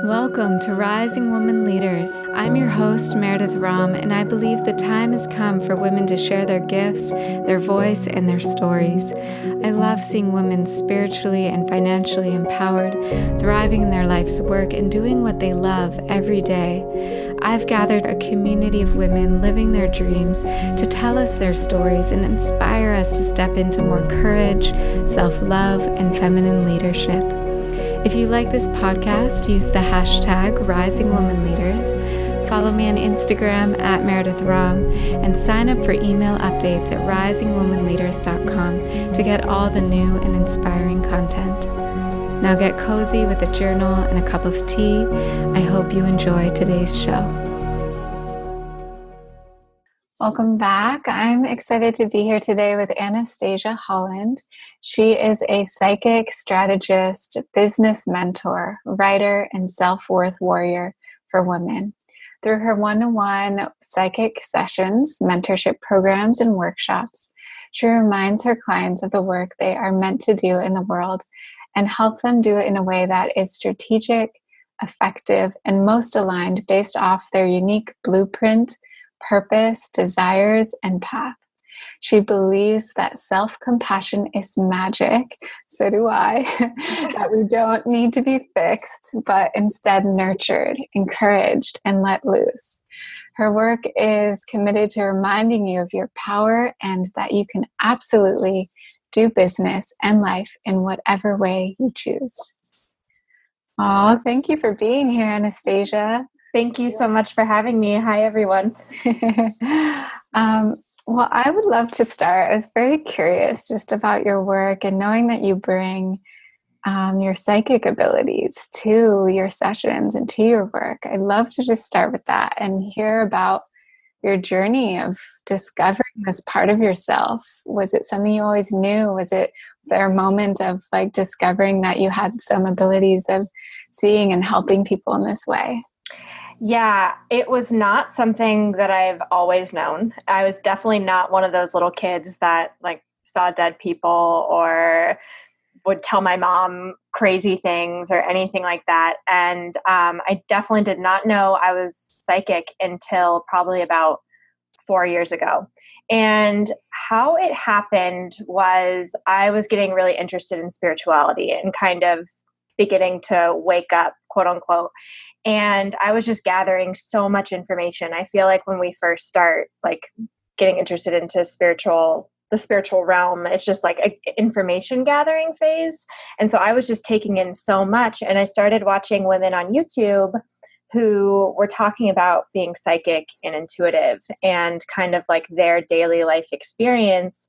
Welcome to Rising Woman Leaders. I'm your host, Meredith Ram, and I believe the time has come for women to share their gifts, their voice, and their stories. I love seeing women spiritually and financially empowered, thriving in their life's work, and doing what they love every day. I've gathered a community of women living their dreams to tell us their stories and inspire us to step into more courage, self-love, and feminine leadership. If you like this podcast, use the hashtag Rising Woman Leaders, follow me on Instagram at Meredith Ram, and sign up for email updates at risingwomanleaders.com to get all the new and inspiring content. Now get cozy with a journal and a cup of tea. I hope you enjoy today's show. Welcome back. I'm excited to be here today with Anastasia Holland. She is a psychic strategist, business mentor, writer, and self-worth warrior for women. Through her one-on-one psychic sessions, mentorship programs, and workshops, she reminds her clients of the work they are meant to do in the world and help them do it in a way that is strategic, effective, and most aligned based off their unique blueprint, purpose, desires, and path. She believes that self-compassion is magic, so do I, that we don't need to be fixed, but instead nurtured, encouraged, and let loose. Her work is committed to reminding you of your power and that you can absolutely do business and life in whatever way you choose. Oh, thank you for being here, Anastasia. Thank you so much for having me. Hi, everyone. Well, I would love to start. I was very curious just about your work and knowing that you bring your psychic abilities to your sessions and to your work. I'd love to just start with that and hear about your journey of discovering this part of yourself. Was it something you always knew? Was there a moment of like discovering that you had some abilities of seeing and helping people in this way? Yeah, it was not something that I've always known. I was definitely not one of those little kids that like saw dead people or would tell my mom crazy things or anything like that. And I definitely did not know I was psychic until probably about 4 years ago. And how it happened was I was getting really interested in spirituality and kind of beginning to wake up, quote unquote. And I was just gathering so much information. I feel like when we first start like getting interested into the spiritual realm, it's just like an information gathering phase. And so I was just taking in so much. And I started watching women on YouTube who were talking about being psychic and intuitive and kind of like their daily life experience.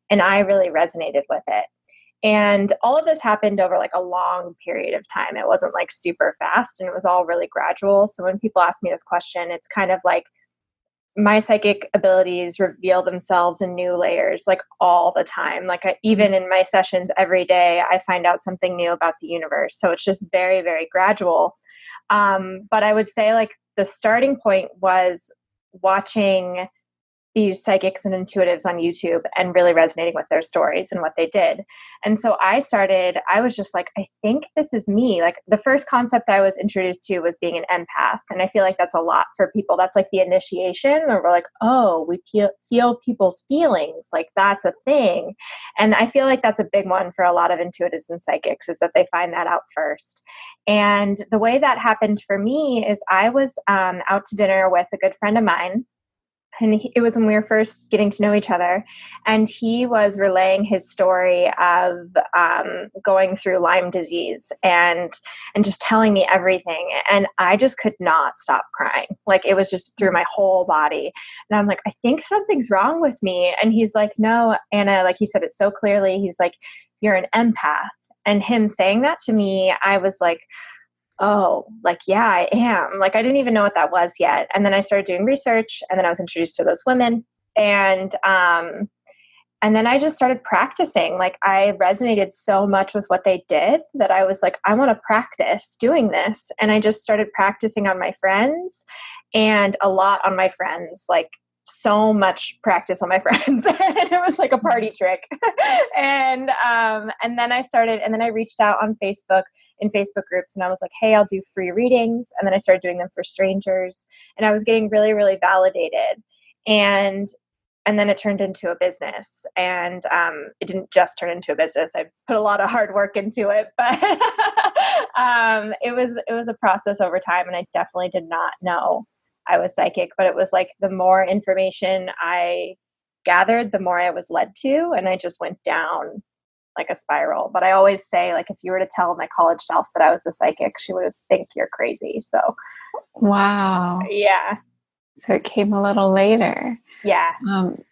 And I really resonated with it. And all of this happened over like a long period of time. It wasn't like super fast and it was all really gradual. So when people ask me this question, it's kind of like my psychic abilities reveal themselves in new layers like all the time. Like even in my sessions every day, I find out something new about the universe. So it's just very, very gradual. But I would say like the starting point was watching these psychics and intuitives on YouTube and really resonating with their stories and what they did. And so I was just like, I think this is me. Like the first concept I was introduced to was being an empath. And I feel like that's a lot for people. That's like the initiation where we're like, oh, we feel people's feelings. Like that's a thing. And I feel like that's a big one for a lot of intuitives and psychics is that they find that out first. And the way that happened for me is I was out to dinner with a good friend of mine. And it was when we were first getting to know each other. And he was relaying his story of going through Lyme disease and just telling me everything. And I just could not stop crying. Like it was just through my whole body. And I'm like, I think something's wrong with me. And he's like, no, Anna, like he said it so clearly. He's like, you're an empath. And him saying that to me, I was like, oh, like, yeah, I am. Like, I didn't even know what that was yet. And then I started doing research and then I was introduced to those women. And then I just started practicing. Like I resonated so much with what they did that I was like, I want to practice doing this. And I just started practicing on my friends and a lot on my friends, like so much practice on my friends. It was like a party trick. And then I reached out on Facebook in Facebook groups, and I was like, hey, I'll do free readings. And then I started doing them for strangers, and I was getting really, really validated. And then it turned into a business, and it didn't just turn into a business. I put a lot of hard work into it, but it was a process over time, and I definitely did not know I was psychic. But it was like the more information I gathered, the more I was led to, and I just went down like a spiral. But I always say, like, if you were to tell my college self that I was a psychic, she would think you're crazy. So, wow. yeah. So it came a little later. Yeah.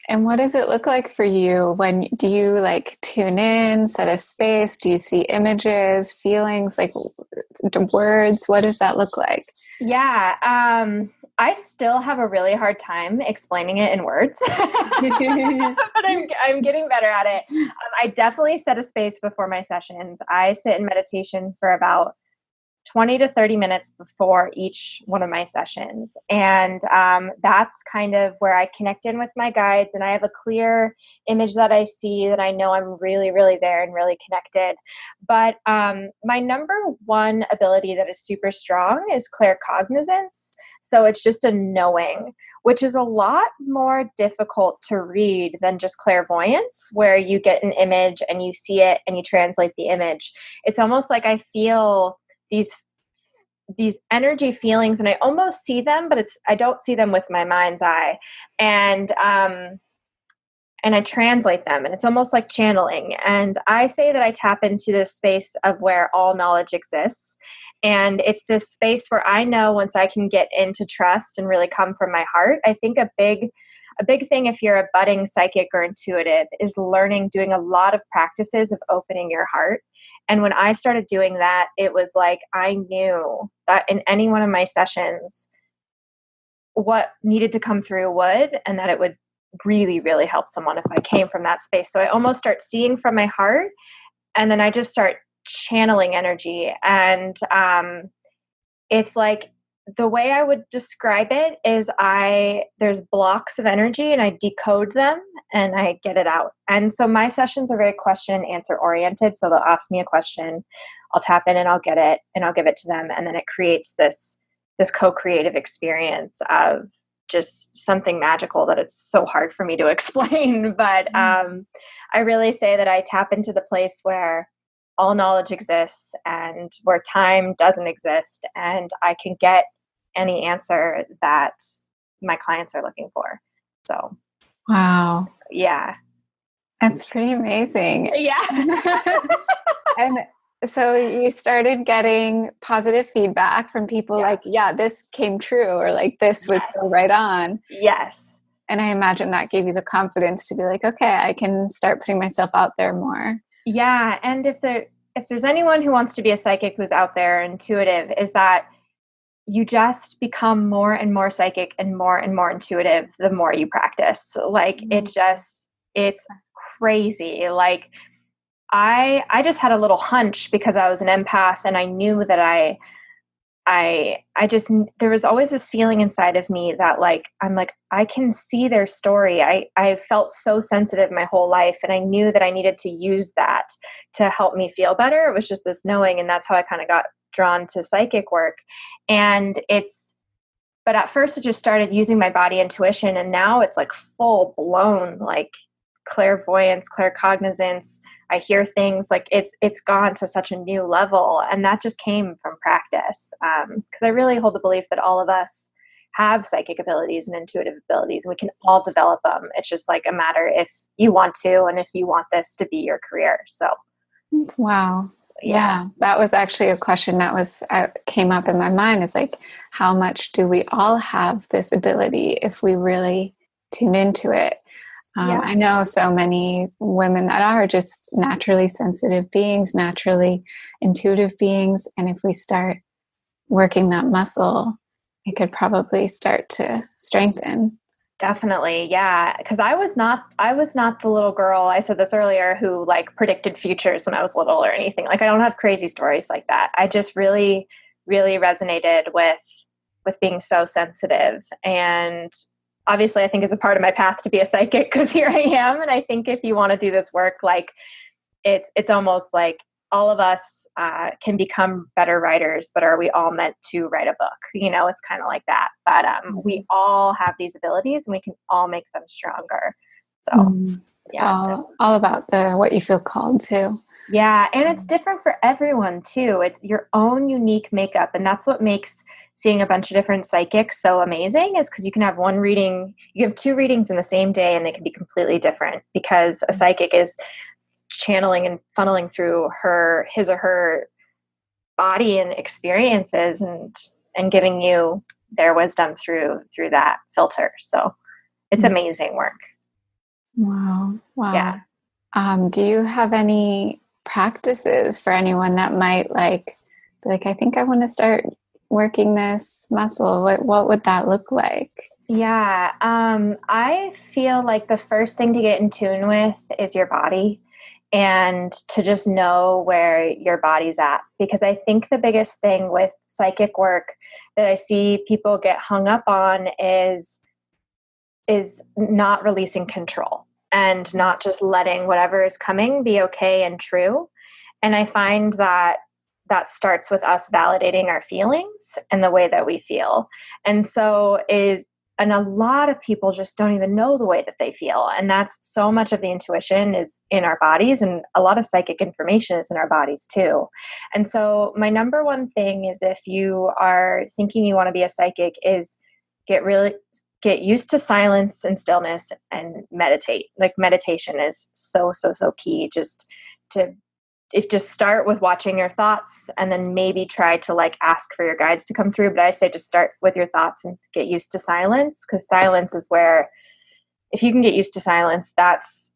And what does it look like for you do you like tune in, set a space? Do you see images, feelings, like words? What does that look like? Yeah. I still have a really hard time explaining it in words, but I'm getting better at it. I definitely set a space before my sessions. I sit in meditation for about 20 to 30 minutes before each one of my sessions. And that's kind of where I connect in with my guides, and I have a clear image that I see that I know I'm really, really there and really connected. But my number one ability that is super strong is claircognizance. So it's just a knowing, which is a lot more difficult to read than just clairvoyance, where you get an image and you see it and you translate the image. It's almost like I feel these energy feelings, and I almost see them, but I don't see them with my mind's eye. And I translate them, and it's almost like channeling. And I say that I tap into this space of where all knowledge exists. And it's this space where I know once I can get into trust and really come from my heart. I think a big thing, if you're a budding psychic or intuitive, is doing a lot of practices of opening your heart. And when I started doing that, it was like I knew that in any one of my sessions, what needed to come through would, and that it would really, really help someone if I came from that space. So I almost start seeing from my heart, and then I just start channeling energy. And it's like, the way I would describe it is there's blocks of energy, and I decode them and I get it out. And so my sessions are very question and answer oriented. So they'll ask me a question, I'll tap in and I'll get it, and I'll give it to them. And then it creates this co-creative experience of just something magical that it's so hard for me to explain. But I really say that I tap into the place where all knowledge exists and where time doesn't exist, and I can get any answer that my clients are looking for. So, wow. Yeah. That's pretty amazing. Yeah. And so you started getting positive feedback from people, like, yeah, this came true, or like, this was so right on. Yes. And I imagine that gave you the confidence to be like, okay, I can start putting myself out there more. Yeah. And if there's anyone who wants to be a psychic who's out there, intuitive, is that you just become more and more psychic and more intuitive the more you practice. Like, it's crazy. Like, I just had a little hunch because I was an empath, and I knew that there was always this feeling inside of me that I'm like, I can see their story. I felt so sensitive my whole life, and I knew that I needed to use that to help me feel better. It was just this knowing, and that's how I kind of got drawn to psychic work. But at first it just started using my body intuition, and now it's like full blown, like clairvoyance, claircognizance. I hear things, like it's gone to such a new level, and that just came from practice. Because I really hold the belief that all of us have psychic abilities and intuitive abilities, and we can all develop them. It's just like a matter if you want to, and if you want this to be your career. So, wow. Yeah, that was actually a question that came up in my mind, is like, how much do we all have this ability if we really tune into it? I know so many women that are just naturally sensitive beings, naturally intuitive beings. And if we start working that muscle, it could probably start to strengthen. Definitely. Yeah. Because I was not the little girl, I said this earlier, who like predicted futures when I was little or anything. Like, I don't have crazy stories like that. I just really, really resonated with being so sensitive. And obviously I think it's a part of my path to be a psychic, because here I am. And I think if you want to do this work, like it's almost like all of us can become better writers, but are we all meant to write a book? It's kind of like that. But we all have these abilities and we can all make them stronger. So it's all about what you feel called to. Yeah. And it's different for everyone too. It's your own unique makeup. And that's what makes seeing a bunch of different psychics so amazing, is because you can have one reading, you have 2 readings in the same day and they can be completely different, because a psychic is channeling and funneling through his or her body and experiences and giving you their wisdom through that filter. So it's amazing work. Wow. Yeah. Do you have any practices for anyone that might like, I think I want to start working this muscle? What would that look like? Yeah. I feel like the first thing to get in tune with is your body, and to just know where your body's at. Because I think the biggest thing with psychic work that I see people get hung up on is not releasing control and not just letting whatever is coming be okay and true. And I find that starts with us validating our feelings and the way that we feel. And and a lot of people just don't even know the way that they feel. And that's so much of the intuition is in our bodies, and a lot of psychic information is in our bodies too. And so my number one thing is, if you are thinking you want to be a psychic, is get used to silence and stillness and meditate. Like meditation is so key. Just start with watching your thoughts, and then maybe try to like ask for your guides to come through. But I say just start with your thoughts and get used to silence, because silence is where, if you can get used to silence, that's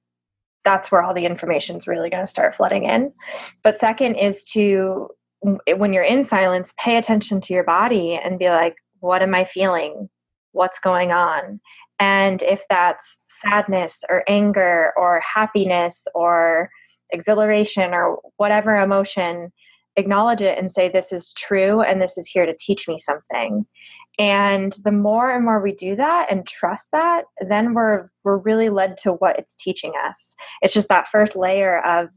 where all the information is really going to start flooding in. But second is to, when you're in silence, pay attention to your body and be like, what am I feeling? What's going on? And if that's sadness or anger or happiness or exhilaration or whatever emotion, acknowledge it and say, this is true and this is here to teach me something. And the more and more we do that and trust that, then we're really led to what it's teaching us. It's just that first layer of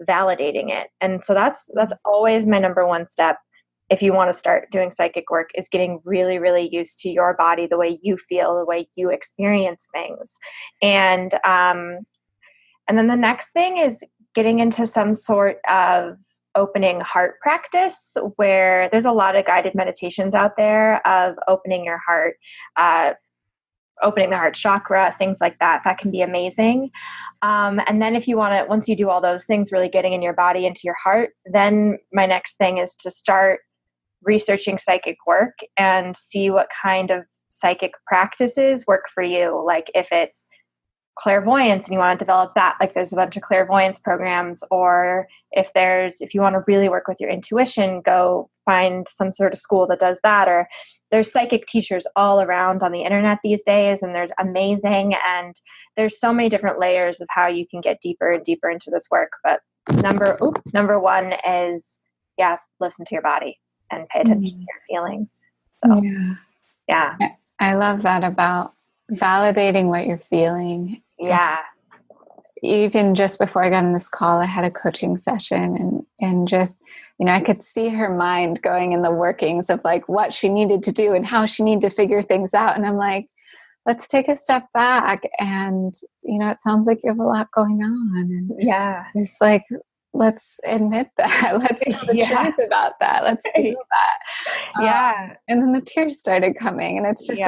validating it. And so that's always my number one step. If you want to start doing psychic work, is getting really, really used to your body, the way you feel, the way you experience things. And then the next thing is getting into some sort of opening heart practice, where there's a lot of guided meditations out there of opening your heart, opening the heart chakra, things like that. That can be amazing. And then if you want to, once you do all those things, really getting in your body, into your heart, then my next thing is to start researching psychic work and see what kind of psychic practices work for you. Like if it's clairvoyance and you want to develop that, like there's a bunch of clairvoyance programs. Or if you want to really work with your intuition, go find some sort of school that does that. Or there's psychic teachers all around on the internet these days, and there's amazing. And there's so many different layers of how you can get deeper and deeper into this work. But number one is, listen to your body and pay attention to your feelings. So, yeah. I love that about validating what you're feeling. Yeah. Even just before I got on this call, I had a coaching session, and just, I could see her mind going in the workings of like what she needed to do and how she needed to figure things out. And I'm like, let's take a step back. And, it sounds like you have a lot going on. And it's like, let's admit that. Let's tell the truth about that. Let's feel that. And then the tears started coming, and it's just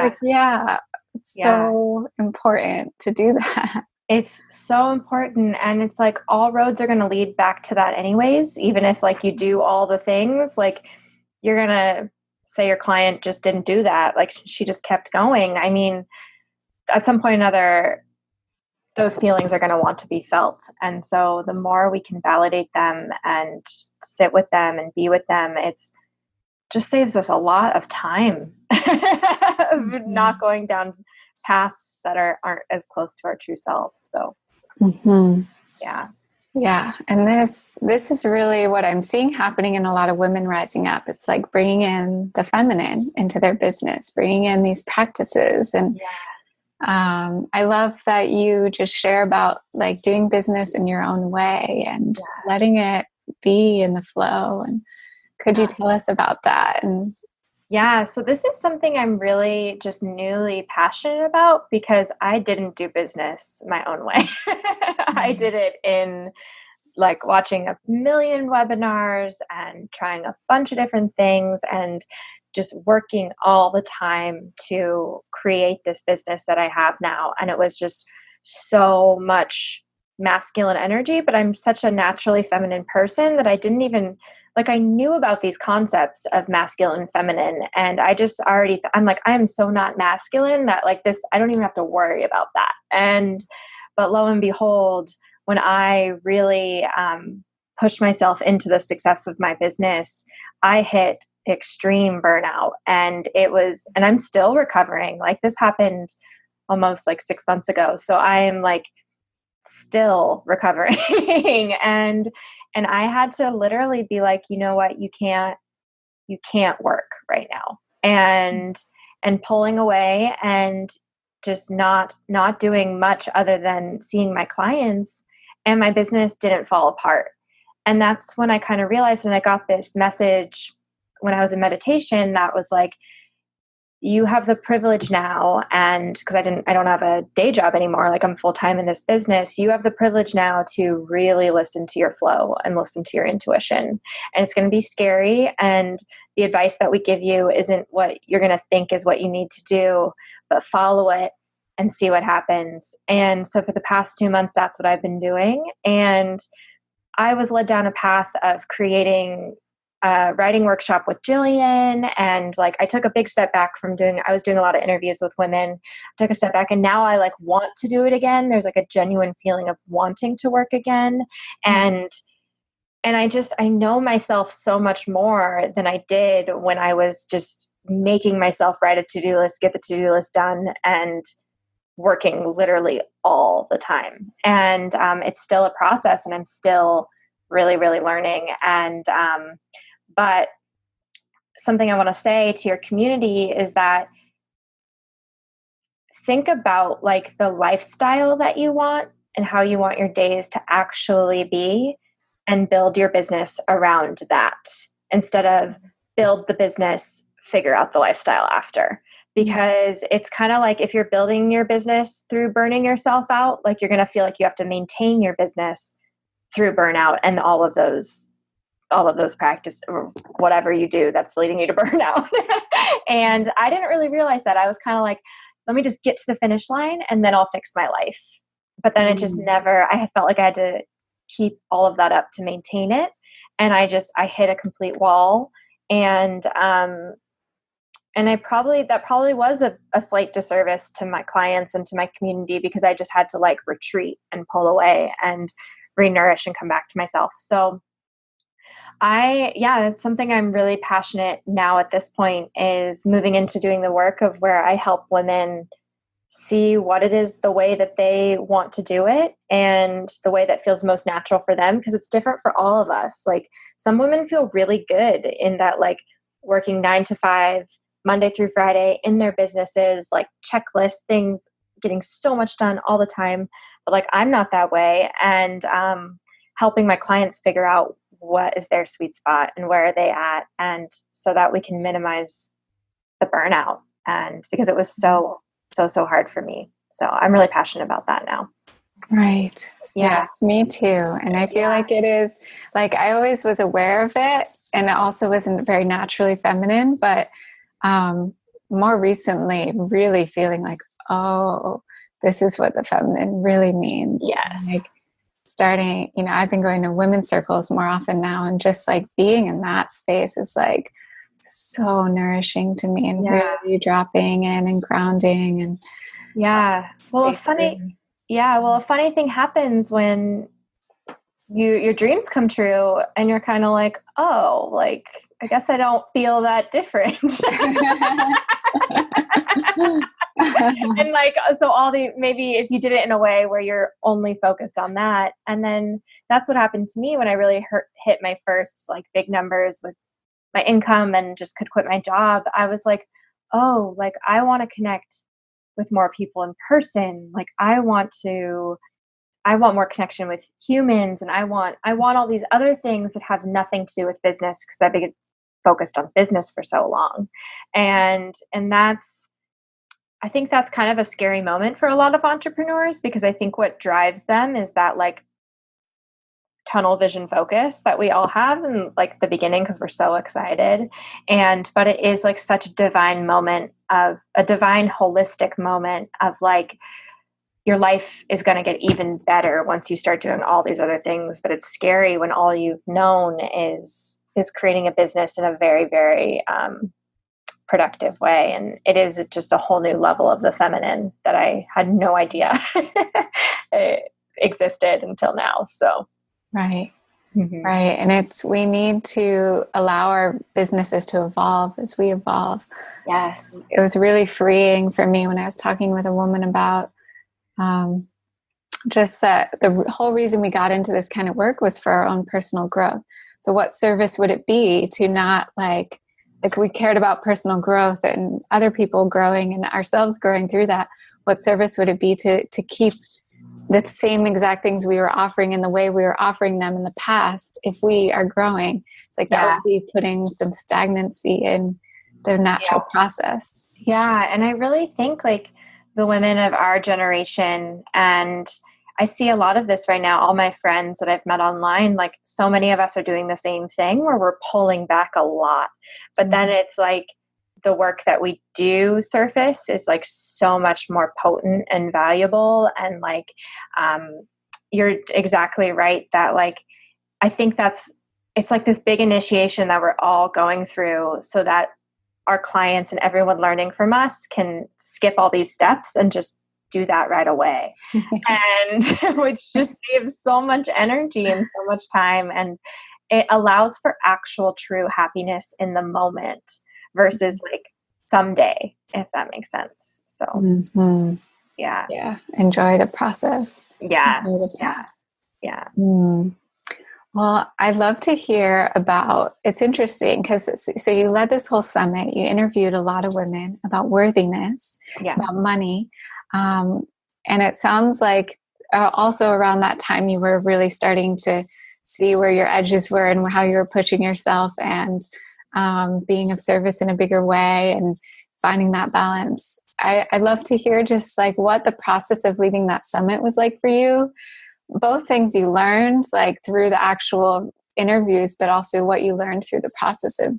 it's so important to do that. It's so important. And it's like all roads are going to lead back to that anyways. Even if like you do all the things, like you're going to say your client just didn't do that. Like she just kept going. I mean, at some point or another, those feelings are going to want to be felt. And so the more we can validate them and sit with them and be with them, it's just saves us a lot of time of not going down paths that aren't as close to our true selves. So, yeah. And this is really what I'm seeing happening in a lot of women rising up. It's like bringing in the feminine into their business, bringing in these practices and I love that you just share about like doing business in your own way and letting it be in the flow. And could you Yeah. tell us about that? And Yeah, so this is something I'm really just newly passionate about because I didn't do business my own way. I did it in like watching a million webinars and trying a bunch of different things and just working all the time to create this business that I have now. And it was just so much masculine energy, but I'm such a naturally feminine person that I didn't even like I knew about these concepts of masculine and feminine, and I just already I'm like I am so not masculine that like this I don't even have to worry about that. And but lo and behold, when I really pushed myself into the success of my business, I hit extreme burnout, and and I'm still recovering. Like this happened almost like 6 months ago, so I am like still recovering. and I had to literally be like, you know what, you can't work right now. And pulling away and just not doing much other than seeing my clients, and my business didn't fall apart. And that's when I kind of realized, and I got this message when I was in meditation that was like, you have the privilege now, and because I don't have a day job anymore, like I'm full-time in this business, you have the privilege now to really listen to your flow and listen to your intuition. And it's going to be scary, and the advice that we give you isn't what you're going to think is what you need to do, but follow it and see what happens. And so for the past 2 months, that's what I've been doing. And I was led down a path of creating a writing workshop with Jillian. And like, I took a big step back from I was doing a lot of interviews with women, took a step back, and now I like want to do it again. There's like a genuine feeling of wanting to work again. And I know myself so much more than I did when I was just making myself write a to-do list, get the to-do list done, and working literally all the time. And it's still a process, and I'm still really, really learning. But something I want to say to your community is that think about like the lifestyle that you want and how you want your days to actually be, and build your business around that instead of build the business, figure out the lifestyle after. Because it's kind of like if you're building your business through burning yourself out, like you're going to feel like you have to maintain your business through burnout and all of those practice or whatever you do that's leading you to burnout. And I didn't really realize that. I was kind of like, let me just get to the finish line and then I'll fix my life. But then it just never, I felt like I had to keep all of that up to maintain it. And I hit a complete wall. And that probably was a slight disservice to my clients and to my community, because I just had to like retreat and pull away and re-nourish and come back to myself. So it's something I'm really passionate now at this point, is moving into doing the work of where I help women see what it is, the way that they want to do it and the way that feels most natural for them. Because it's different for all of us. Like some women feel really good in that, like working 9 to 5, Monday through Friday in their businesses, like checklist things, getting so much done all the time. But like, I'm not that way. And helping my clients figure out what is their sweet spot and where are they at. And so that we can minimize the burnout. And because it was so hard for me. So I'm really passionate about that now. right. Yeah. Yes, me too. And I feel like it is like, I always was aware of it, and it also wasn't very naturally feminine, but more recently really feeling like, oh, this is what the feminine really means. Yes. Like starting, I've been going to women's circles more often now, and just like being in that space is like so nourishing to me, and really dropping in and grounding. And well, a funny thing happens when your dreams come true, and you're kind of like, oh, like I guess I don't feel that different. And like, so maybe if you did it in a way where you're only focused on that, and then that's what happened to me when I really hit my first like big numbers with my income and just could quit my job. I was like, oh, like I want to connect with more people in person. Like I want more connection with humans, and I want all these other things that have nothing to do with business, because I've been focused on business for so long. And I think that's kind of a scary moment for a lot of entrepreneurs, because I think what drives them is that like tunnel vision focus that we all have in like the beginning, because we're so excited. But it is like such a divine moment, of a divine holistic moment of like, your life is going to get even better once you start doing all these other things. But it's scary when all you've known is creating a business in a very, very productive way. And it is just a whole new level of the feminine that I had no idea it existed until now. So, right. Right. And we need to allow our businesses to evolve as we evolve. Yes. It was really freeing for me when I was talking with a woman about just that the whole reason we got into this kind of work was for our own personal growth. So what service would it be to not like we cared about personal growth and other people growing and ourselves growing through that? What service would it be to keep the same exact things we were offering in the way we were offering them in the past if we are growing? It's like that would be putting some stagnancy in their natural process. Yeah. And I really think like the women of our generation, and I see a lot of this right now, all my friends that I've met online, like so many of us are doing the same thing where we're pulling back a lot. But then it's like the work that we do surface is like so much more potent and valuable. And like, you're exactly right that like, I think it's like this big initiation that we're all going through, so that our clients and everyone learning from us can skip all these steps and just do that right away. And which just saves so much energy and so much time. And it allows for actual true happiness in the moment versus like someday, if that makes sense. So yeah. Enjoy the process. Yeah. Well, I'd love to hear about, it's interesting because so you led this whole summit, you interviewed a lot of women about worthiness, about money. And it sounds like also around that time you were really starting to see where your edges were and how you were pushing yourself and being of service in a bigger way and finding that balance. I'd love to hear just like what the process of leading that summit was like for you. Both things you learned like through the actual interviews, but also what you learned through the process of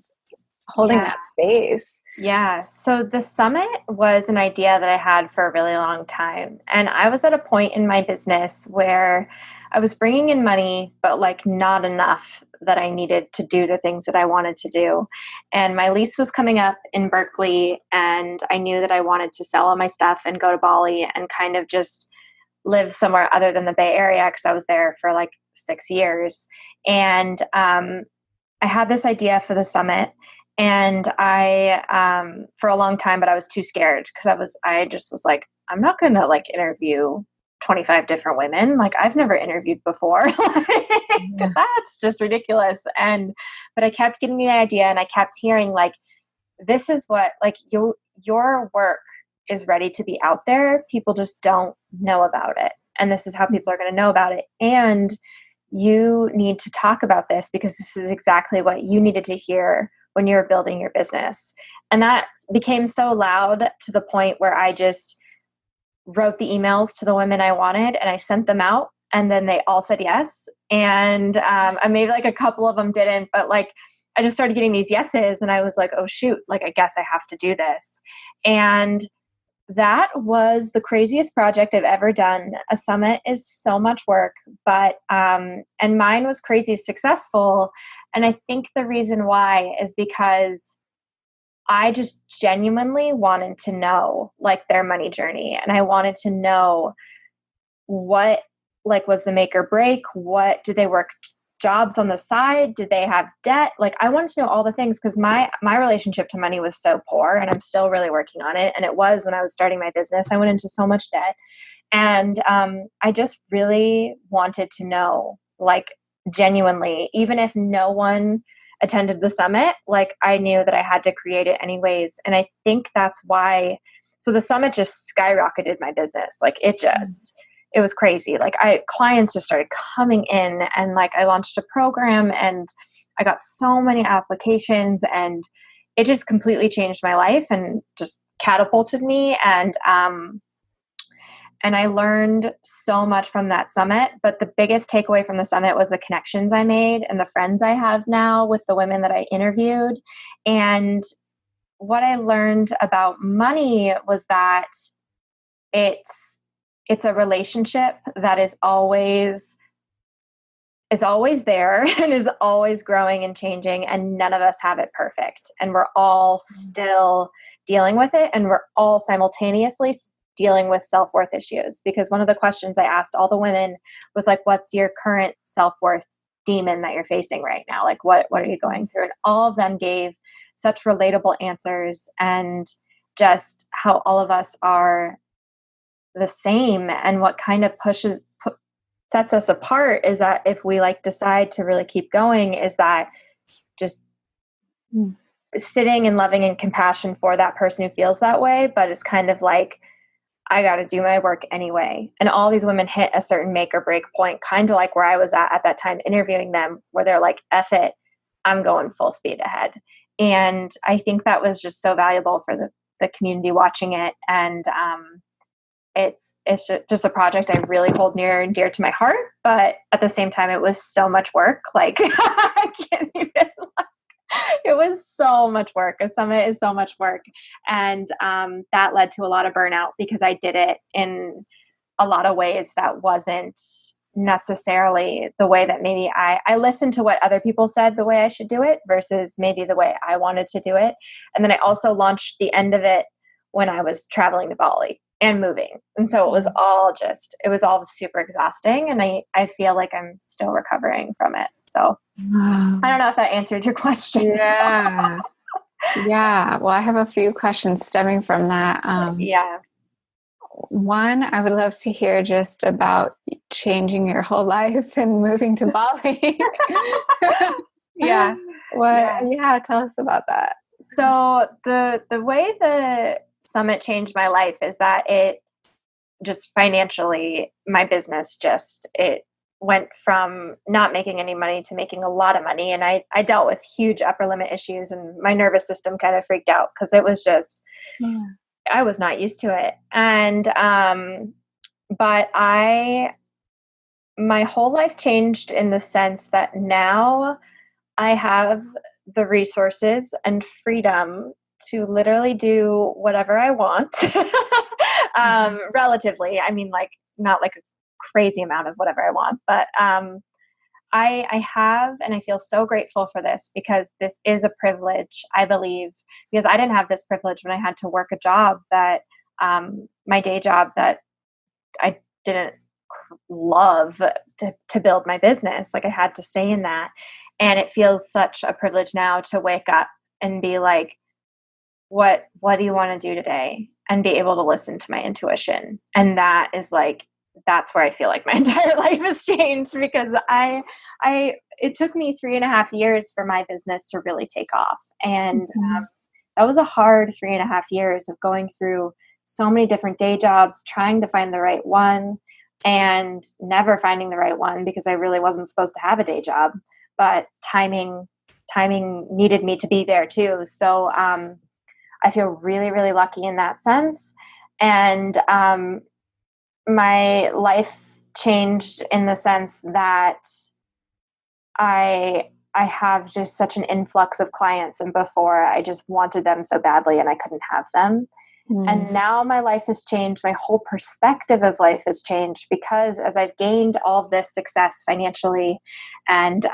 holding that space. Yeah. So the summit was an idea that I had for a really long time. And I was at a point in my business where I was bringing in money, but like not enough that I needed to do the things that I wanted to do. And my lease was coming up in Berkeley, and I knew that I wanted to sell all my stuff and go to Bali and kind of just live somewhere other than the Bay Area, because I was there for like 6 years. And I had this idea for the summit, and I for a long time, but I was too scared because I just was like, I'm not going to like interview 25 different women. Like I've never interviewed before. That's just ridiculous. But I kept getting the idea, and I kept hearing like, this is what like your work is ready to be out there. People just don't know about it. And this is how people are going to know about it. And you need to talk about this because this is exactly what you needed to hear when you're building your business. And that became so loud to the point where I just wrote the emails to the women I wanted and I sent them out, and then they all said yes. And maybe like a couple of them didn't, but like I just started getting these yeses, and I was like, oh shoot, like I guess I have to do this. And that was the craziest project I've ever done. A summit is so much work, but and mine was crazy successful. And I think the reason why is because I just genuinely wanted to know like their money journey, and I wanted to know what like was the make or break. What did they work jobs on the side? Did they have debt? Like I wanted to know all the things, because my relationship to money was so poor, and I'm still really working on it. And it was when I was starting my business, I went into so much debt, and I just really wanted to know, like genuinely, even if no one attended the summit, like I knew that I had to create it anyways. And I think that's why So the summit just skyrocketed my business. Like it was crazy. Like clients just started coming in, and like I launched a program and I got so many applications, and it just completely changed my life and just catapulted me. And I learned so much from that summit. But the biggest takeaway from the summit was the connections I made and the friends I have now with the women that I interviewed. And what I learned about money was that it's a relationship that is always there and is always growing and changing, and none of us have it perfect. And we're all still dealing with it, and we're all simultaneously dealing with self-worth issues. Because one of the questions I asked all the women was like, what's your current self-worth demon that you're facing right now? Like, what are you going through? And all of them gave such relatable answers, and just how all of us are the same. And what kind of sets us apart is that if we like decide to really keep going, is that just sitting and loving and compassion for that person who feels that way, but it's kind of like, I got to do my work anyway. And all these women hit a certain make or break point, kind of like where I was at that time interviewing them, where they're like, F it, I'm going full speed ahead. And I think that was just so valuable for the community watching it. And it's just a project I really hold near and dear to my heart. But at the same time, it was so much work. Like, I can't even, it was so much work. A summit is so much work. And that led to a lot of burnout, because I did it in a lot of ways that wasn't necessarily the way that maybe I listened to what other people said the way I should do it versus maybe the way I wanted to do it. And then I also launched the end of it when I was traveling to Bali and moving. And so it was all super exhausting. And I feel like I'm still recovering from it. So I don't know if that answered your question. Yeah. Yeah. Well, I have a few questions stemming from that. One, I would love to hear just about changing your whole life and moving to Bali. Yeah. Tell us about that. So the way the summit changed my life is that it just financially, my business it went from not making any money to making a lot of money. And I dealt with huge upper limit issues, and my nervous system kind of freaked out because it was just, I was not used to it. And, but my whole life changed in the sense that now I have the resources and freedom to literally do whatever I want. Relatively, I mean, like, not like a crazy amount of whatever I want, but I have, and I feel so grateful for this, because this is a privilege, I believe, because I didn't have this privilege when I had to work a job that, my day job that I didn't love to build my business. Like, I had to stay in that. And it feels such a privilege now to wake up and be like, what do you want to do today? And be able to listen to my intuition. And that is like, that's where I feel like my entire life has changed, because it took me 3.5 years for my business to really take off. And that was a hard 3.5 years of going through so many different day jobs, trying to find the right one, and never finding the right one, because I really wasn't supposed to have a day job, but timing needed me to be there too. So, I feel really, really lucky in that sense. And, my life changed in the sense that I have just such an influx of clients, and before I just wanted them so badly and I couldn't have them. And now my life has changed. My whole perspective of life has changed, because as I've gained all this success financially and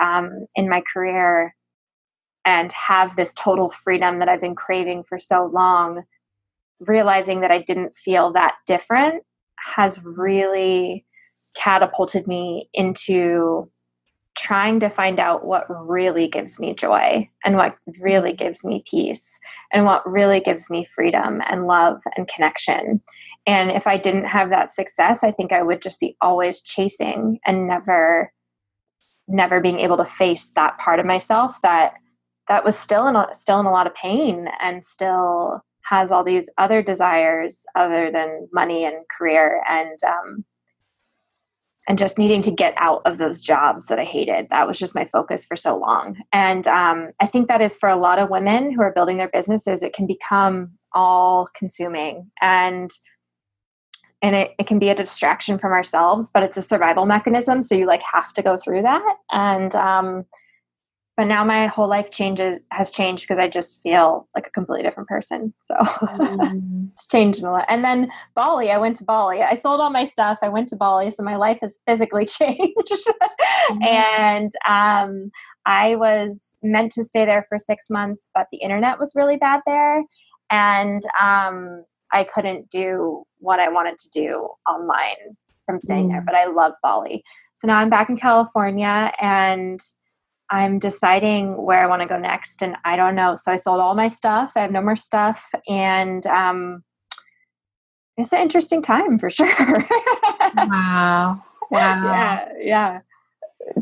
in my career, and have this total freedom that I've been craving for so long, realizing that I didn't feel that different has really catapulted me into trying to find out what really gives me joy, and what really gives me peace, and what really gives me freedom and love and connection. And if I didn't have that success, I think I would just be always chasing and never being able to face that part of myself that was still in a lot of pain, and still has all these other desires other than money and career, and just needing to get out of those jobs that I hated. That was just my focus for so long. And I think that is for a lot of women who are building their businesses, it can become all consuming, and it can be a distraction from ourselves, but it's a survival mechanism. So you like have to go through that. And but now my whole life has changed because I just feel like a completely different person. So it's changed a lot. And then Bali, I went to Bali. I sold all my stuff. I went to Bali. So my life has physically changed. And I was meant to stay there for 6 months, but the internet was really bad there. And I couldn't do what I wanted to do online from staying there, but I love Bali. So now I'm back in California and I'm deciding where I want to go next, and I don't know. So I sold all my stuff. I have no more stuff, and it's an interesting time for sure. Wow. Yeah.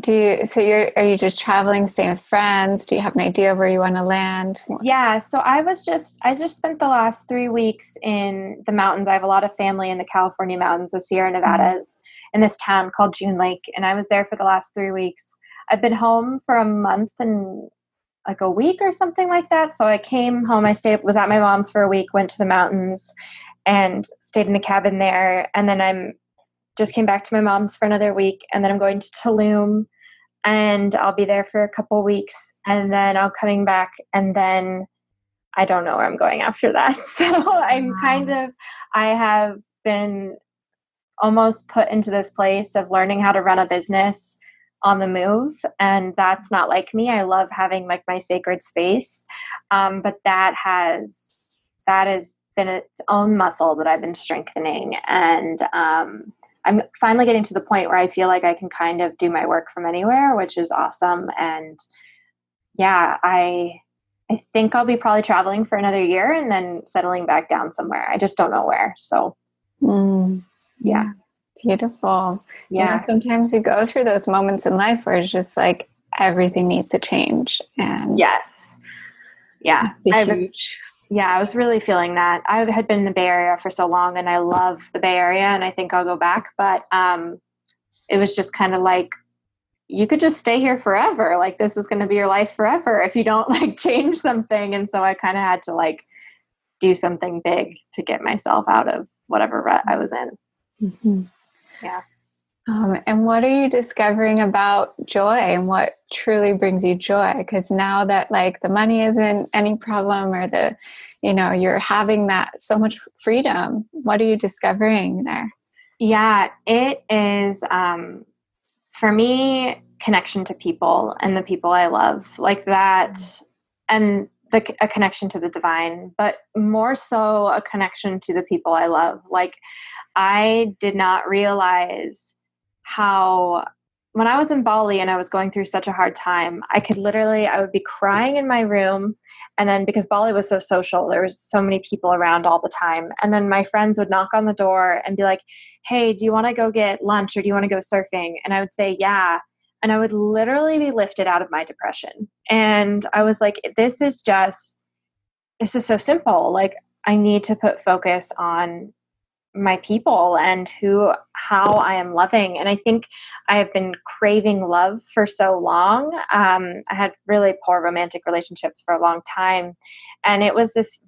Are you just traveling, staying with friends? Do you have an idea of where you want to land? Yeah. So I just spent the last 3 weeks in the mountains. I have a lot of family in the California mountains, the Sierra Nevadas, in this town called June Lake, and I was there for the last 3 weeks. I've been home for a month and like a week or something like that. So I came home, was at my mom's for a week, went to the mountains and stayed in a cabin there. And then just came back to my mom's for another week. And then I'm going to Tulum and I'll be there for a couple weeks. And then I'm coming back, and then I don't know where I'm going after that. So I have been almost put into this place of learning how to run a business on the move, and that's not like me. I love having like my sacred space, but that has been its own muscle that I've been strengthening, and I'm finally getting to the point where I feel like I can kind of do my work from anywhere, which is awesome. And yeah, I think I'll be probably traveling for another year and then settling back down somewhere. I just don't know where. So yeah. Beautiful. Yeah. Sometimes we go through those moments in life where it's just like everything needs to change. And yes. Yeah. Huge. I was really feeling that. I had been in the Bay Area for so long, and I love the Bay Area, and I think I'll go back. But it was just kind of like, you could just stay here forever. Like, this is going to be your life forever if you don't like change something. And so I kind of had to like do something big to get myself out of whatever rut I was in. Mm-hmm. Yeah. And what are you discovering about joy, and what truly brings you joy? Because now that like the money isn't any problem, or you're having that so much freedom, what are you discovering there? Yeah, it is, for me, connection to people and the people I love, like that, and a connection to the divine, but more so a connection to the people I love. Like, I did not realize how, when I was in Bali and I was going through such a hard time, I would be crying in my room. And then because Bali was so social, there was so many people around all the time. And then my friends would knock on the door and be like, hey, do you want to go get lunch, or do you want to go surfing? And I would say, yeah. And I would literally be lifted out of my depression. And I was like, this is so simple. Like, I need to put focus on my people and how I am loving. And I think I have been craving love for so long. I had really poor romantic relationships for a long time. And it was this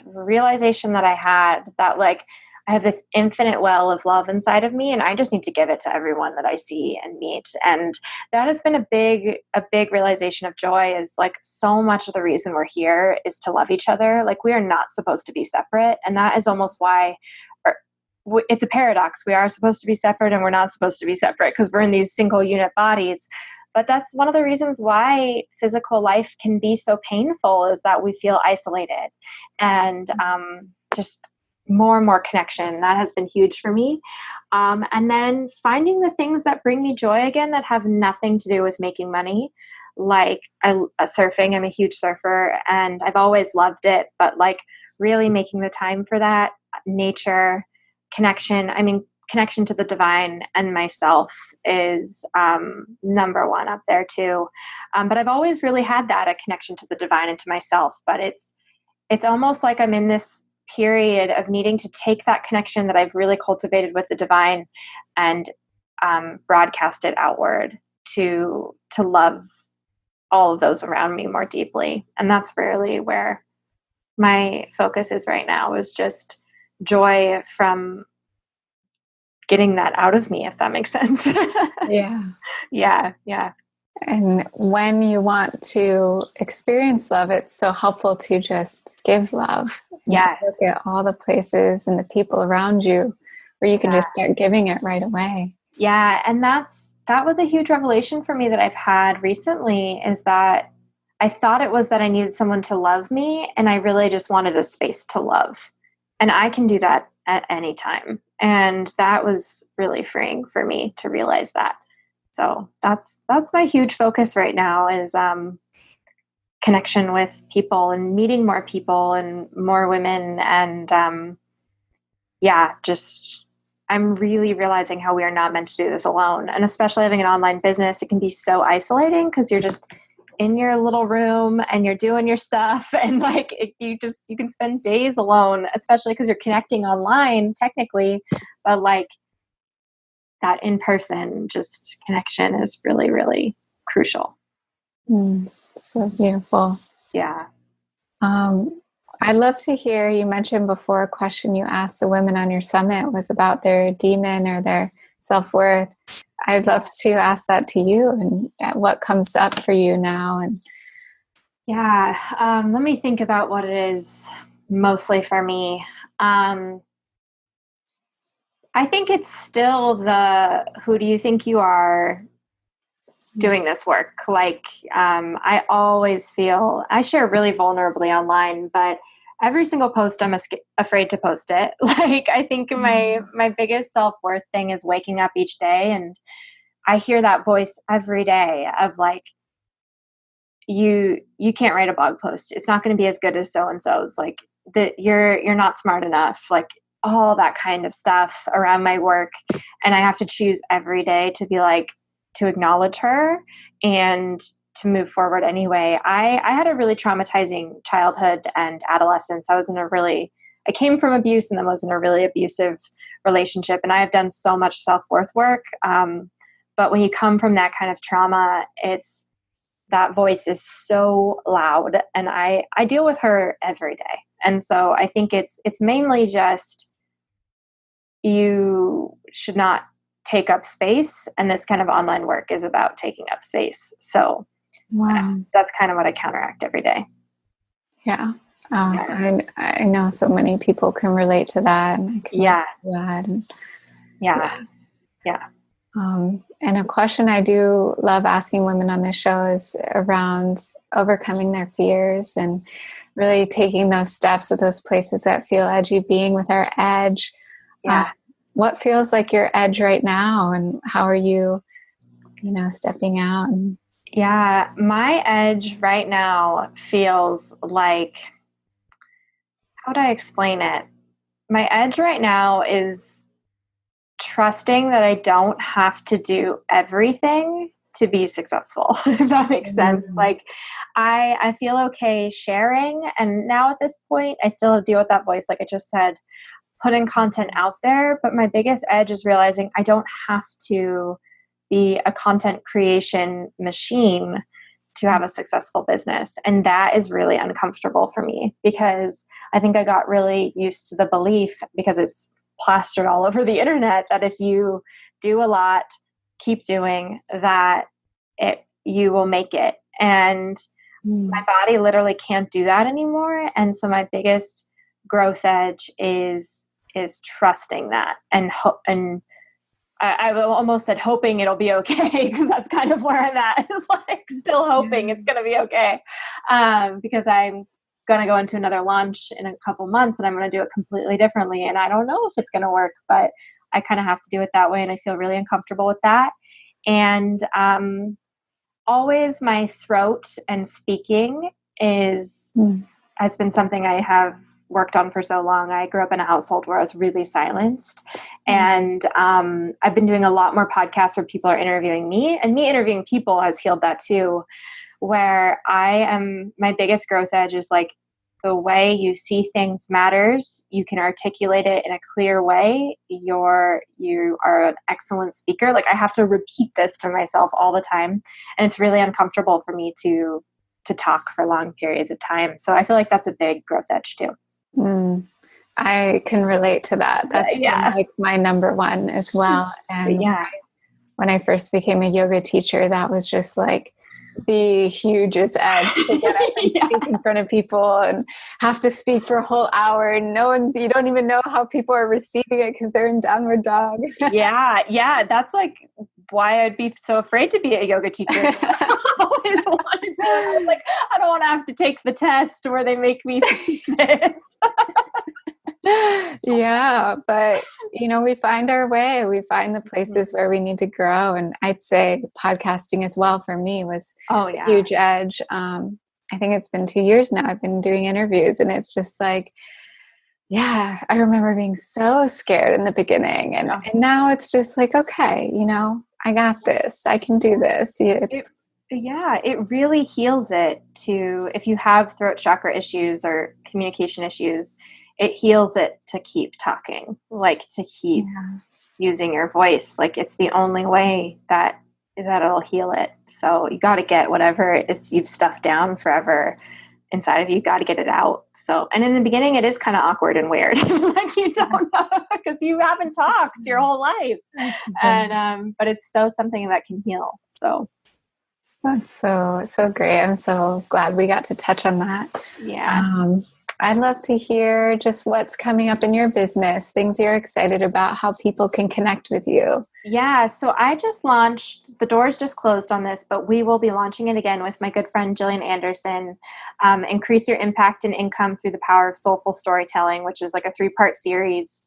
realization that I had that like, I have this infinite well of love inside of me, and I just need to give it to everyone that I see and meet. And that has been a big realization of joy, is like, so much of the reason we're here is to love each other. Like, we are not supposed to be separate. And that is almost why it's a paradox. We are supposed to be separate and we're not supposed to be separate because we're in these single unit bodies. But that's one of the reasons why physical life can be so painful, is that we feel isolated. And just more and more connection. That has been huge for me. And then finding the things that bring me joy again, that have nothing to do with making money. Like surfing, I'm a huge surfer and I've always loved it, but like really making the time for that. Nature, connection. I mean, connection to the divine and myself is number one up there too. But I've always really had that, a connection to the divine and to myself, but it's it's almost like I'm in this period of needing to take that connection that I've really cultivated with the divine and broadcast it outward to love all of those around me more deeply. And that's really where my focus is right now, is just joy from getting that out of me, if that makes sense. Yeah. Yeah. Yeah. And when you want to experience love, it's so helpful to just give love and to Yes. look at all the places and the people around you where you can just start giving it right away. Yeah. And that was a huge revelation for me that I've had recently, is that I thought it was that I needed someone to love me, and I really just wanted a space to love. And I can do that at any time. And that was really freeing for me to realize that. So that's my huge focus right now, is connection with people and meeting more people and more women. And just I'm really realizing how we are not meant to do this alone. And especially having an online business, it can be so isolating because you're just in your little room and you're doing your stuff, and like you can spend days alone, especially because you're connecting online technically, but like that in-person just connection is really, really crucial. So beautiful. Yeah. I'd love to hear, you mentioned before, a question you asked the women on your summit was about their demon or their self-worth. I'd love to ask that to you, and what comes up for you now. And let me think about what it is mostly for me. I think it's still the, who do you think you are doing this work? Like, I always feel, I share really vulnerably online, but every single post I'm afraid to post it. Like, I think my biggest self-worth thing is waking up each day, and I hear that voice every day of like, you can't write a blog post. It's not going to be as good as so-and-so's. Like, that you're not smart enough. Like, all that kind of stuff around my work. And I have to choose every day to be like, to acknowledge her and to move forward anyway. I had a really traumatizing childhood and adolescence. I came from abuse, and then was in a really abusive relationship. And I have done so much self-worth work. But when you come from that kind of trauma, that voice is so loud, and I deal with her every day. And so I think it's mainly just, you should not take up space. And this kind of online work is about taking up space. So that's kind of what I counteract every day. Yeah. I know so many people can relate to that. And I can relate to that. And a question I do love asking women on this show is around overcoming their fears and really taking those steps at those places that feel edgy, being with our edge. What feels like your edge right now, and how are you, stepping out? My edge right now feels like, how do I explain it? My edge right now is trusting that I don't have to do everything to be successful, if that makes sense. Like, I feel okay sharing. And now at this point, I still deal with that voice, like I just said, putting content out there. But my biggest edge is realizing I don't have to be a content creation machine to have a successful business. And that is really uncomfortable for me, because I think I got really used to the belief, because it's plastered all over the internet, that if you do a lot, keep doing that, you will make it. And my body literally can't do that anymore. And so my biggest growth edge is trusting that, and I almost said hoping it'll be okay, because that's kind of where I'm at. It's like still hoping it's going to be okay, because I'm going to go into another launch in a couple months, and I'm going to do it completely differently. And I don't know if it's going to work, but I kind of have to do it that way. And I feel really uncomfortable with that. And always my throat and speaking has been something I have worked on for so long. I grew up in a household where I was really silenced. And I've been doing a lot more podcasts where people are interviewing me, and me interviewing people has healed that too, where my biggest growth edge is like the way you see things matters. You can articulate it in a clear way. You are an excellent speaker. Like, I have to repeat this to myself all the time, and it's really uncomfortable for me to talk for long periods of time. So I feel like that's a big growth edge too. I can relate to that. That's been like my number one as well. And when I first became a yoga teacher, that was just like the hugest edge to get up and speak in front of people and have to speak for a whole hour. And you don't even know how people are receiving it because they're in downward dog. Yeah. That's like why I'd be so afraid to be a yoga teacher. I always wanted to. I was like, I don't want to have to take the test where they make me speak this. Yeah, but we find our way. We find the places where we need to grow. And I'd say podcasting as well for me was a huge edge. I think it's been 2 years now. I've been doing interviews, and it's just like, I remember being so scared in the beginning, and now it's just like, okay, I got this. I can do this. It really heals it if you have throat chakra issues or communication issues, it heals it to keep talking, like to keep using your voice. Like, it's the only way that it'll heal it. So you got to get whatever you've stuffed down forever inside of you, got to get it out. So, and in the beginning, it is kind of awkward and weird. Like, you don't know because you haven't talked your whole life. And, but it's something that can heal. So. That's so great. I'm so glad we got to touch on that. Yeah. I'd love to hear just what's coming up in your business, things you're excited about, how people can connect with you. Yeah. So I just launched, the doors just closed on this, but we will be launching it again with my good friend, Jillian Anderson. Increase your impact and income through the power of soulful storytelling, which is like a 3-part series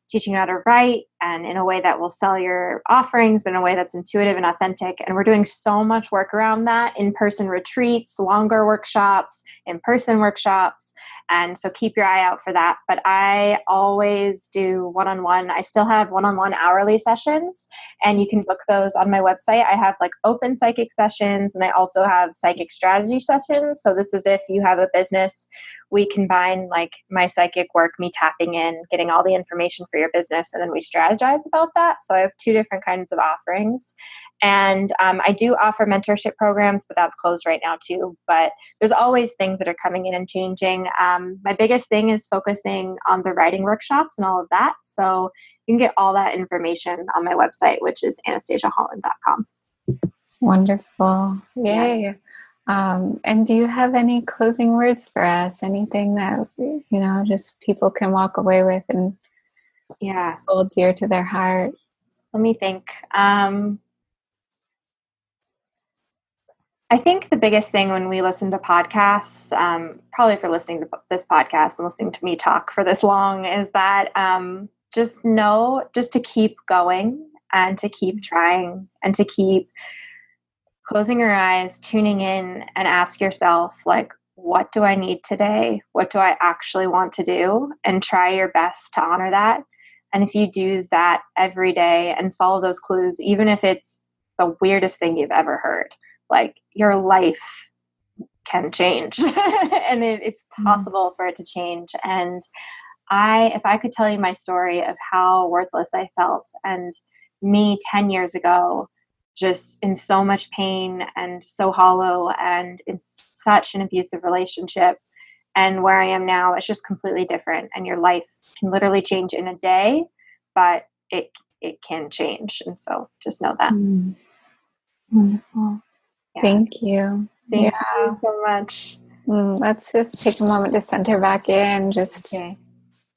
teaching you how to write and in a way that will sell your offerings, but in a way that's intuitive and authentic. And we're doing so much work around that: in-person retreats, longer workshops, in-person workshops. And so keep your eye out for that. But I always do one-on-one. I still have one-on-one hourly sessions, and you can book those on my website. I have like open psychic sessions, and I also have psychic strategy sessions. So this is if you have a business, we combine like my psychic work, me tapping in, getting all the information for your business, and then we strategize about that. So I have 2 different kinds of offerings. And I do offer mentorship programs, but that's closed right now too. But there's always things that are coming in and changing. My biggest thing is focusing on the writing workshops and all of that. So you can get all that information on my website, which is anastasiaholland.com. Wonderful. Yay. Yeah. And do you have any closing words for us? Anything that, just people can walk away with and hold dear to their heart? Let me think. I think the biggest thing when we listen to podcasts, probably for listening to this podcast and listening to me talk for this long, is that just to keep going and to keep trying and to keep closing your eyes, tuning in, and ask yourself, like, what do I need today? What do I actually want to do? And try your best to honor that. And if you do that every day and follow those clues, even if it's the weirdest thing you've ever heard, like, your life can change and it's possible for it to change. And if I could tell you my story of how worthless I felt, and me 10 years ago, just in so much pain and so hollow and in such an abusive relationship, and where I am now, it's just completely different. And your life can literally change in a day, but it can change. And so just know that. Wonderful. Yeah. Thank you. Thank you so much. Let's just take a moment to center back in. Just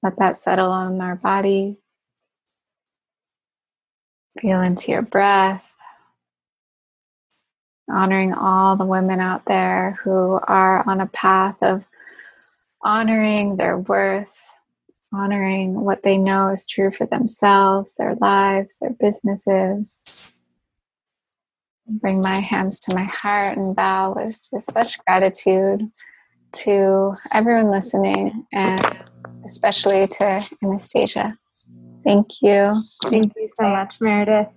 let that settle on our body. Feel into your breath. Honoring all the women out there who are on a path of honoring their worth, honoring what they know is true for themselves, their lives, their businesses. Bring my hands to my heart and bow with just such gratitude to everyone listening, and especially to Anastasia. Thank you. Thank you so much, Meredith.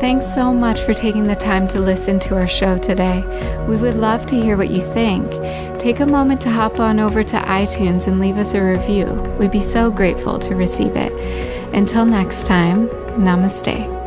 Thanks so much for taking the time to listen to our show today. We would love to hear what you think. Take a moment to hop on over to iTunes and leave us a review. We'd be so grateful to receive it. Until next time, namaste.